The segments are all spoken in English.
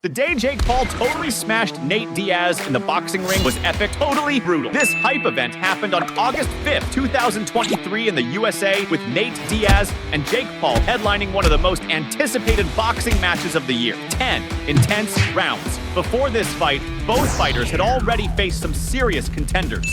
The day Jake Paul totally smashed Nate Diaz in the boxing ring was epic, totally brutal. This hype event happened on August 5th, 2023 in the USA with Nate Diaz and Jake Paul headlining one of the most anticipated boxing matches of the year. 10 intense rounds. Before this fight, both fighters had already faced some serious contenders.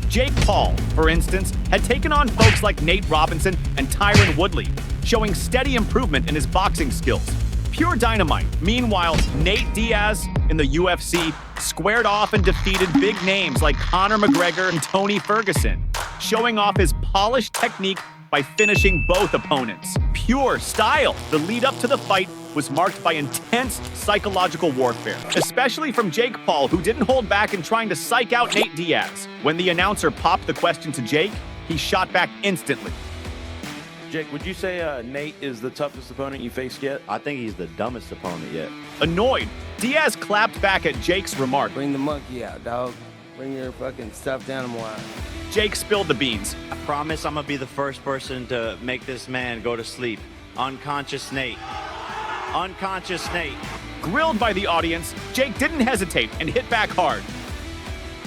Jake Paul, for instance, had taken on folks like Nate Robinson and Tyron Woodley, showing steady improvement in his boxing skills. Pure dynamite. Meanwhile, Nate Diaz in the UFC squared off and defeated big names like Conor McGregor and Tony Ferguson, showing off his polished technique by finishing both opponents. Pure style. The lead up to the fight was marked by intense psychological warfare, especially from Jake Paul, who didn't hold back in trying to psych out Nate Diaz. When the announcer popped the question to Jake, he shot back instantly. Jake, would you say Nate is the toughest opponent you faced yet? I think he's the dumbest opponent yet. Annoyed, Diaz clapped back at Jake's remark. Bring the monkey out, dog. Bring your fucking stuffed animal out. Jake spilled the beans. I promise I'm gonna be the first person to make this man go to sleep. Unconscious Nate. Unconscious Nate. Grilled by the audience, Jake didn't hesitate and hit back hard.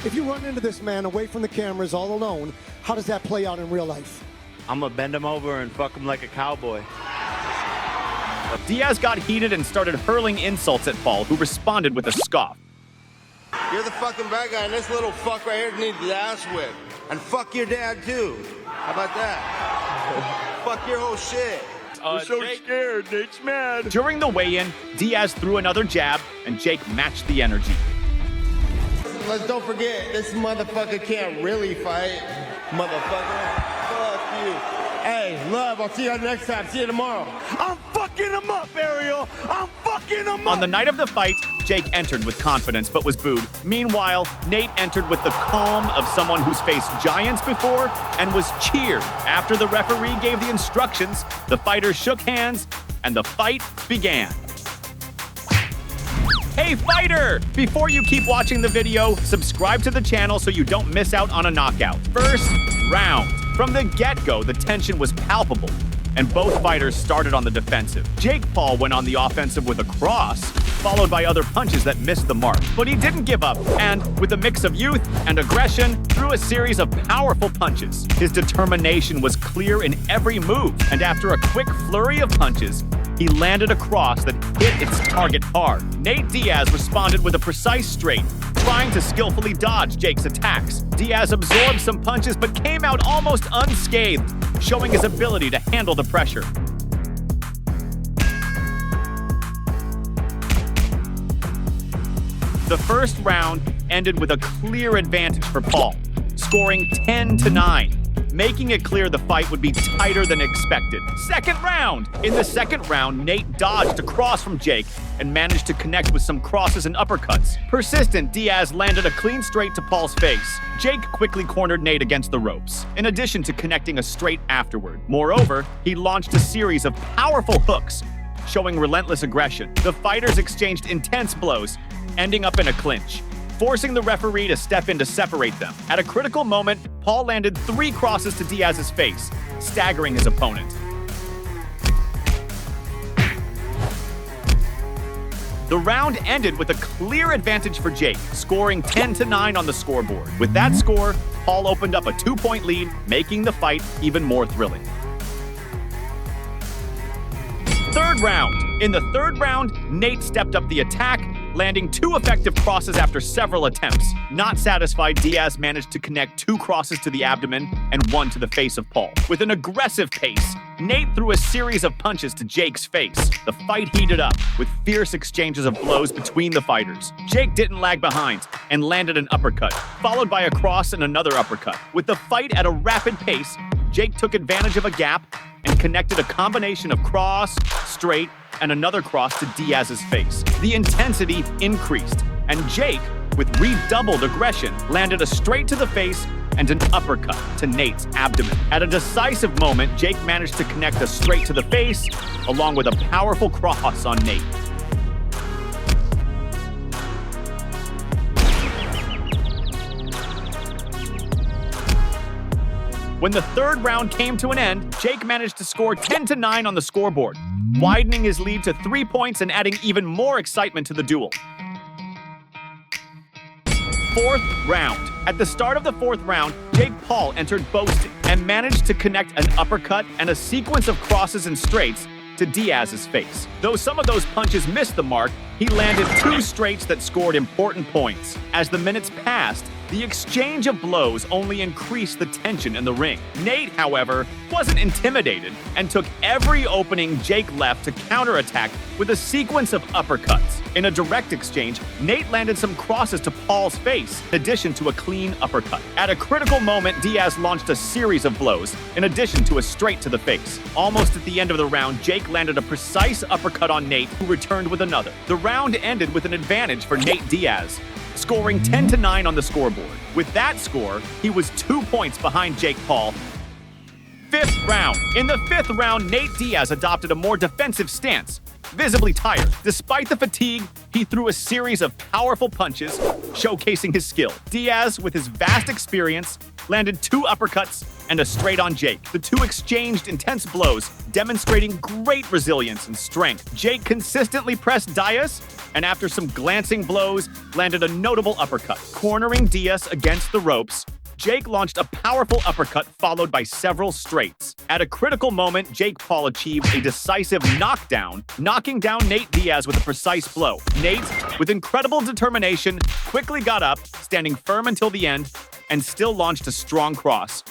If you run into this man away from the cameras all alone, how does that play out in real life? I'm gonna bend him over and fuck him like a cowboy. Diaz got heated and started hurling insults at Paul, who responded with a scoff. You're the fucking bad guy, and this little fuck right here needs the ass whip. And fuck your dad, too. How about that? Fuck your whole shit. I'm so scared. Nate's mad. During the weigh-in, Diaz threw another jab, and Jake matched the energy. Let's don't forget, this motherfucker can't really fight. Motherfucker. Fuck you. Hey, love, I'll see you next time. See you tomorrow. I'm fucking him up, Ariel. I'm fucking him up. On the night of the fight, Jake entered with confidence but was booed. Meanwhile, Nate entered with the calm of someone who's faced giants before and was cheered. After the referee gave the instructions, the fighters shook hands and the fight began. Hey fighter! Before you keep watching the video, subscribe to the channel so you don't miss out on a knockout. First round. From the get-go, the tension was palpable, and both fighters started on the defensive. Jake Paul went on the offensive with a cross, followed by other punches that missed the mark. But he didn't give up, and with a mix of youth and aggression, threw a series of powerful punches. His determination was clear in every move, and after a quick flurry of punches, he landed a cross that hit its target hard. Nate Diaz responded with a precise straight, trying to skillfully dodge Jake's attacks. Diaz absorbed some punches but came out almost unscathed, showing his ability to handle the pressure. The first round ended with a clear advantage for Paul, scoring 10-9. Making it clear the fight would be tighter than expected. Second round! In the second round, Nate dodged a cross from Jake and managed to connect with some crosses and uppercuts. Persistent, Diaz landed a clean straight to Paul's face. Jake quickly cornered Nate against the ropes, in addition to connecting a straight afterward. Moreover, he launched a series of powerful hooks, showing relentless aggression. The fighters exchanged intense blows, ending up in a clinch, forcing the referee to step in to separate them. At a critical moment, Paul landed 3 crosses to Diaz's face, staggering his opponent. The round ended with a clear advantage for Jake, scoring 10-9 on the scoreboard. With that score, Paul opened up a 2-point lead, making the fight even more thrilling. Third round. In the third round, Nate stepped up the attack, landing 2 effective crosses after several attempts. Not satisfied, Diaz managed to connect 2 crosses to the abdomen and 1 to the face of Paul. With an aggressive pace, Nate threw a series of punches to Jake's face. The fight heated up, with fierce exchanges of blows between the fighters. Jake didn't lag behind and landed an uppercut, followed by a cross and another uppercut. With the fight at a rapid pace, Jake took advantage of a gap and connected a combination of cross, straight, and another cross to Diaz's face. The intensity increased, and Jake, with redoubled aggression, landed a straight to the face and an uppercut to Nate's abdomen. At a decisive moment, Jake managed to connect a straight to the face, along with a powerful cross on Nate. When the third round came to an end, Jake managed to score 10-9 on the scoreboard, widening his lead to 3 points and adding even more excitement to the duel. Fourth round. At the start of the fourth round, Jake Paul entered boasting and managed to connect an uppercut and a sequence of crosses and straights to Diaz's face. Though some of those punches missed the mark, he landed 2 straights that scored important points. As the minutes passed, the exchange of blows only increased the tension in the ring. Nate, however, wasn't intimidated and took every opening Jake left to counterattack with a sequence of uppercuts. In a direct exchange, Nate landed some crosses to Paul's face, in addition to a clean uppercut. At a critical moment, Diaz launched a series of blows, in addition to a straight to the face. Almost at the end of the round, Jake landed a precise uppercut on Nate, who returned with another. The round ended with an advantage for Nate Diaz, scoring 10-9 on the scoreboard. With that score, he was 2 points behind Jake Paul. Fifth round. In the fifth round, Nate Diaz adopted a more defensive stance, visibly tired. Despite the fatigue, he threw a series of powerful punches, showcasing his skill. Diaz, with his vast experience, landed 2 uppercuts and a straight on Jake. The two exchanged intense blows, demonstrating great resilience and strength. Jake consistently pressed Diaz, and after some glancing blows, landed a notable uppercut. Cornering Diaz against the ropes, Jake launched a powerful uppercut followed by several straights. At a critical moment, Jake Paul achieved a decisive knockdown, knocking down Nate Diaz with a precise blow. Nate, with incredible determination, quickly got up, standing firm until the end, and still launched a strong cross.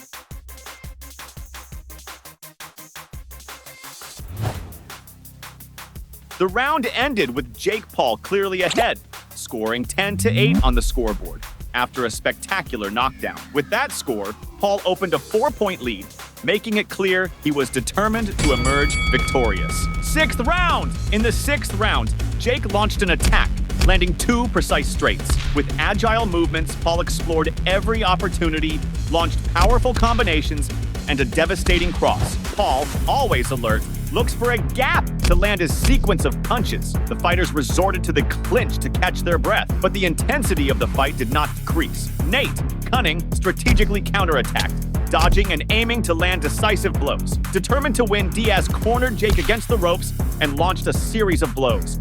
The round ended with Jake Paul clearly ahead, scoring 10-8 on the scoreboard after a spectacular knockdown. With that score, Paul opened a 4-point lead, making it clear he was determined to emerge victorious. Sixth round! In the sixth round, Jake launched an attack, landing 2 precise straights. With agile movements, Paul explored every opportunity, launched powerful combinations, and a devastating cross. Paul, always alert, looks for a gap to land his sequence of punches. The fighters resorted to the clinch to catch their breath, but the intensity of the fight did not decrease. Nate, cunning, strategically counterattacked, dodging and aiming to land decisive blows. Determined to win, Diaz cornered Jake against the ropes and launched a series of blows.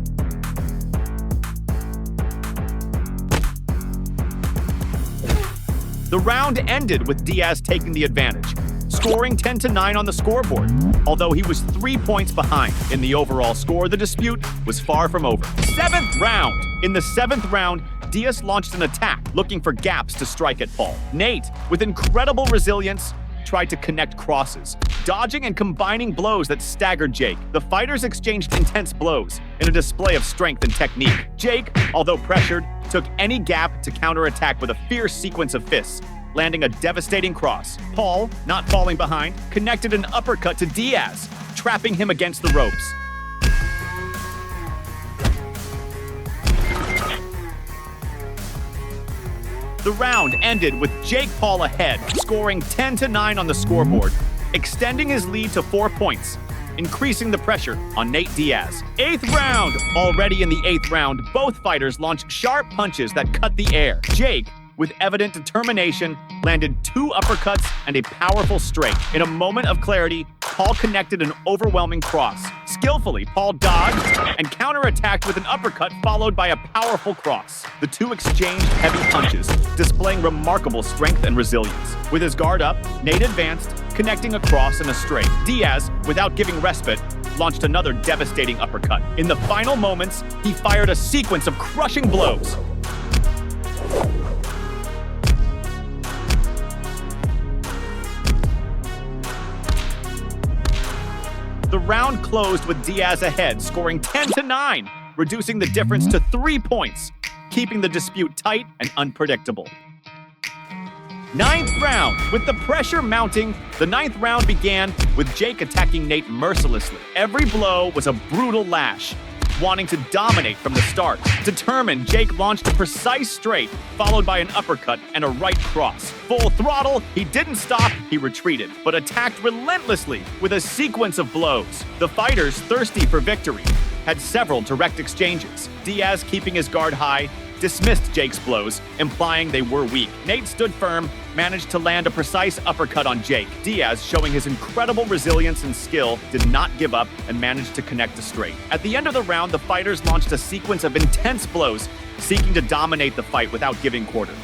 The round ended with Diaz taking the advantage, scoring 10-9 on the scoreboard. Although he was 3 points behind in the overall score, the dispute was far from over. Seventh round. In the seventh round, Diaz launched an attack, looking for gaps to strike at Paul. Nate, with incredible resilience, tried to connect crosses, dodging and combining blows that staggered Jake. The fighters exchanged intense blows in a display of strength and technique. Jake, although pressured, took any gap to counterattack with a fierce sequence of fists, landing a devastating cross. Paul, not falling behind, connected an uppercut to Diaz, trapping him against the ropes. The round ended with Jake Paul ahead, scoring 10-9 on the scoreboard, extending his lead to 4 points, increasing the pressure on Nate Diaz. Eighth round. Already in the eighth round, both fighters launched sharp punches that cut the air. Jake, with evident determination, landed 2 uppercuts and a powerful straight. In a moment of clarity, Paul connected an overwhelming cross. Skillfully, Paul dodged and counterattacked with an uppercut followed by a powerful cross. The two exchanged heavy punches, displaying remarkable strength and resilience. With his guard up, Nate advanced, connecting a cross and a straight. Diaz, without giving respite, launched another devastating uppercut. In the final moments, he fired a sequence of crushing blows. The round closed with Diaz ahead, scoring 10-9, reducing the difference to 3 points, keeping the dispute tight and unpredictable. Ninth round. With the pressure mounting, the ninth round began with Jake attacking Nate mercilessly. Every blow was a brutal lash, wanting to dominate from the start. Determined, Jake launched a precise straight, followed by an uppercut and a right cross. Full throttle, he didn't stop, he retreated, but attacked relentlessly with a sequence of blows. The fighters, thirsty for victory, had several direct exchanges. Diaz, keeping his guard high, dismissed Jake's blows, implying they were weak. Nate stood firm, managed to land a precise uppercut on Jake. Diaz, showing his incredible resilience and skill, did not give up and managed to connect a straight. At the end of the round, the fighters launched a sequence of intense blows, seeking to dominate the fight without giving quarter.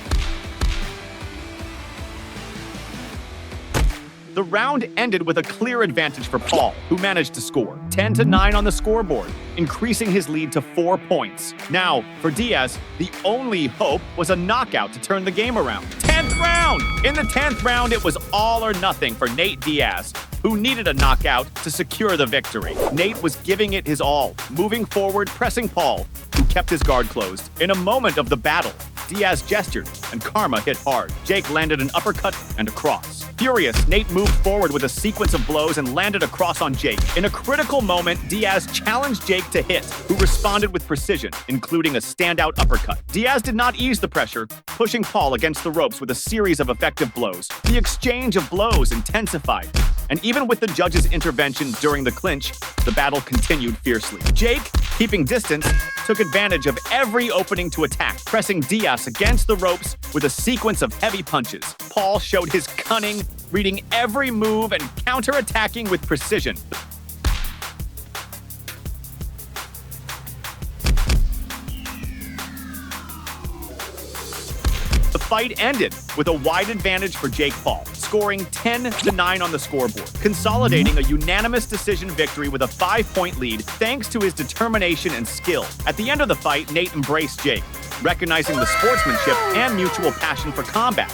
The round ended with a clear advantage for Paul, who managed to score 10-9 on the scoreboard, increasing his lead to 4 points. Now, for Diaz, the only hope was a knockout to turn the game around. 10th round! In the 10th round, it was all or nothing for Nate Diaz, who needed a knockout to secure the victory. Nate was giving it his all, moving forward, pressing Paul, who kept his guard closed. In a moment of the battle, Diaz gestured, and karma hit hard. Jake landed an uppercut and a cross. Furious, Nate moved forward with a sequence of blows and landed a cross on Jake. In a critical moment, Diaz challenged Jake to hit, who responded with precision, including a standout uppercut. Diaz did not ease the pressure, pushing Paul against the ropes with a series of effective blows. The exchange of blows intensified, and even with the judge's intervention during the clinch, the battle continued fiercely. Jake, keeping distance, took advantage of every opening to attack, pressing Diaz against the ropes with a sequence of heavy punches. Paul showed his cunning, reading every move and counterattacking with precision. The fight ended with a wide advantage for Jake Paul, scoring 10-9 on the scoreboard, consolidating a unanimous decision victory with a 5-point lead thanks to his determination and skill. At the end of the fight, Nate embraced Jake, recognizing the sportsmanship and mutual passion for combat.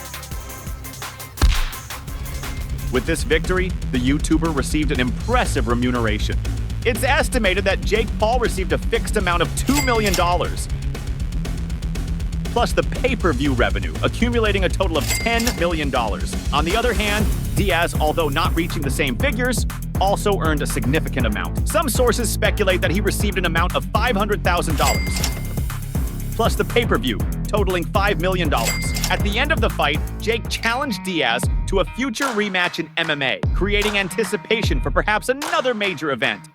With this victory, the YouTuber received an impressive remuneration. It's estimated that Jake Paul received a fixed amount of $2 million, plus the pay-per-view revenue, accumulating a total of $10 million. On the other hand, Diaz, although not reaching the same figures, also earned a significant amount. Some sources speculate that he received an amount of $500,000, plus the pay-per-view, totaling $5 million. At the end of the fight, Jake challenged Diaz to a future rematch in MMA, creating anticipation for perhaps another major event.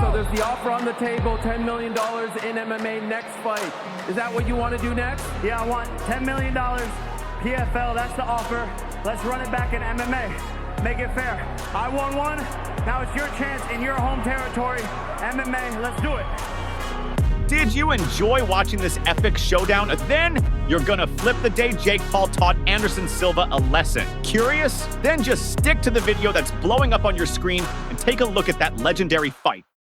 So there's the offer on the table, $10 million in MMA next fight. Is that what you want to do next? Yeah, I want $10 million PFL, that's the offer. Let's run it back in MMA. Make it fair. I won one, now it's your chance in your home territory. MMA, let's do it. Did you enjoy watching this epic showdown? Then you're gonna flip the day Jake Paul taught Anderson Silva a lesson. Curious? Then just stick to the video that's blowing up on your screen and take a look at that legendary fight.